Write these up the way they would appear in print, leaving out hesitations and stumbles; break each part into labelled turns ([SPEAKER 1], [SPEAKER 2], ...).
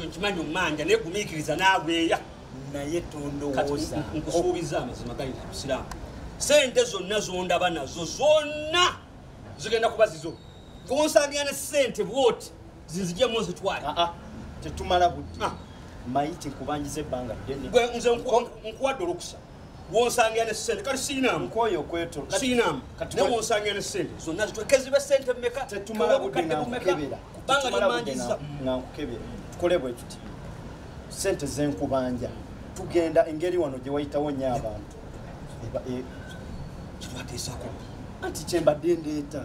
[SPEAKER 1] nkimanyi omanja naye gumiikiriza naabweya
[SPEAKER 2] naye tondowooza
[SPEAKER 1] nkusuubiza amazima gali musiraamu sente zonna zondaba nazo zonna zigenda kuba zizo gonsangira ne sente bwoti zinzijemu zitwale
[SPEAKER 2] tetumala budde mayiti nkubanjiza ebbanga ddene
[SPEAKER 1] nze nkuwadde olukusa wonsangira ne sente kati siinamu
[SPEAKER 2] nkoyo okweto
[SPEAKER 1] siinamu ne wonsangira ne sente zonna zitwekezibe sente mmeka
[SPEAKER 2] tetumala budde nga nkukebera
[SPEAKER 1] kubanga limanjiza
[SPEAKER 2] nga nkukebera tukole bwe tuti sente zenkubanja tugenda engeri wano gye wayitawo nnyo abantu
[SPEAKER 1] kitwateesako
[SPEAKER 2] anti kyembadde ndeeta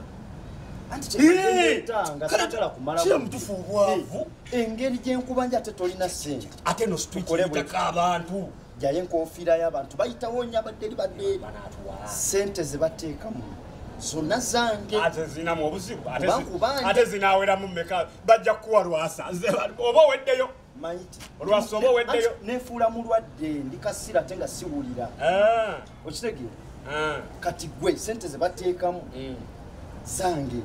[SPEAKER 2] anti kyembadde ndeeta nga sagala kumala
[SPEAKER 1] mutufu obwavu
[SPEAKER 2] engeri gyenkubanja ate tolina sente
[SPEAKER 1] ate no streetitako abantu
[SPEAKER 2] jaye enkofiira y'abantu bayitawo nnyo abadde libadde sente ze bateekamu zonna zange
[SPEAKER 1] ate zinamu obuzibu ate zinaaweramu mmeka bajja kukuwa lwasa oba oweddeyo
[SPEAKER 2] mayiti
[SPEAKER 1] olwasa oba oweddeyo
[SPEAKER 2] nefuula mulwadde ndi kasira ate nga siwulira okitegeera kati gwe sente ze bateekamu zange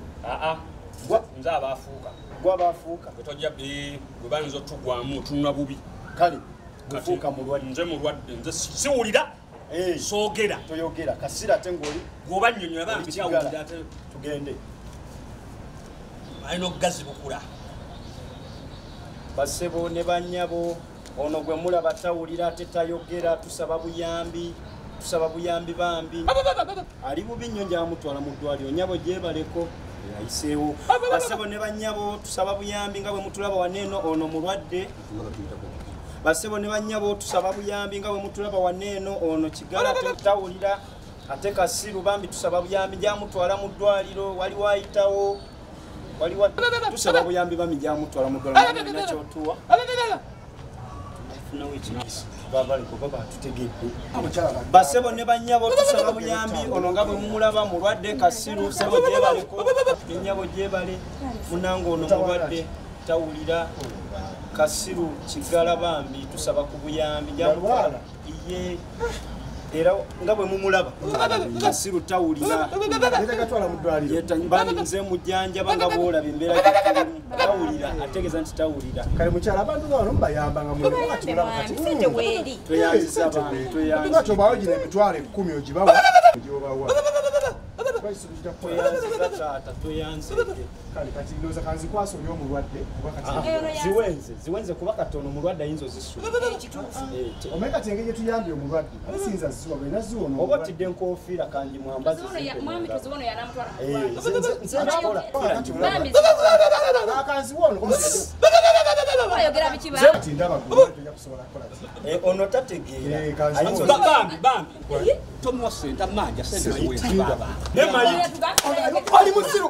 [SPEAKER 1] nze abaafuuka
[SPEAKER 2] gwabafuuka
[SPEAKER 1] etojja bwe bayinza otugwamu otunula bubi
[SPEAKER 2] kale gufuuka mulwadde
[SPEAKER 1] nze mulwadde nze siwulira soogera
[SPEAKER 2] toyogera kasira ate ng'oli
[SPEAKER 1] gwoba nnyonnyola bampityawulira ate
[SPEAKER 2] tugende
[SPEAKER 1] alina okugazi bukula
[SPEAKER 2] basebo ne bannyabo ono gwe mulaba tawulira ate tayogera tusaba buyambi bambi ali bubi nnyo njamutwala mu ddwaliro nyabo gyebaleko ayiseewo basebo ne bannyabo tusaba buyambi nga bwe mutulaba waneeno ono mulwadde basebo ne bannyabo tusaba buyambi nga bwe mutulaba waneeno ono kigala tawulira ate kasiru bambi tusaba buyambi njamutwala mu ddwaliro waliwo ayitawo tusaba buyambi bambi njamutwala mu ddwaliro nakyotuwa basebo ne bannyabo tusaba buyambi ono nga bwe mumulaba mulwadde kasiru sebo gyebaleko ennyabo gyebale munange ono mulwadde tawulira kasiru kigala bambi tusaba ku buyambi njamutwala iye era nga bwe mumulaba kasiru tawulira bambi nze mujjanjaba nga bwolaba embeera tawulira ategeeza nti tawulira
[SPEAKER 3] kale mukyala abantu bano mubayambanga
[SPEAKER 2] tweyanziza abantu
[SPEAKER 3] tweyanzizaobawo gino emitwalo 10 ogibawa gyobawa
[SPEAKER 2] tweyanziza taata tweyanzike
[SPEAKER 3] kale kati ndowooza kanzikwasa oli omulwadde
[SPEAKER 2] ziwenze kuba katono omulwadde ayinza ozisula
[SPEAKER 3] omanye kati engeri gyetuyambye omulwadde asinza ziwa bwena ziwona
[SPEAKER 2] oba otidde enkofiira kangi mwambazi ono tategeera
[SPEAKER 1] tomuwa sente amanja sente
[SPEAKER 3] ali musiru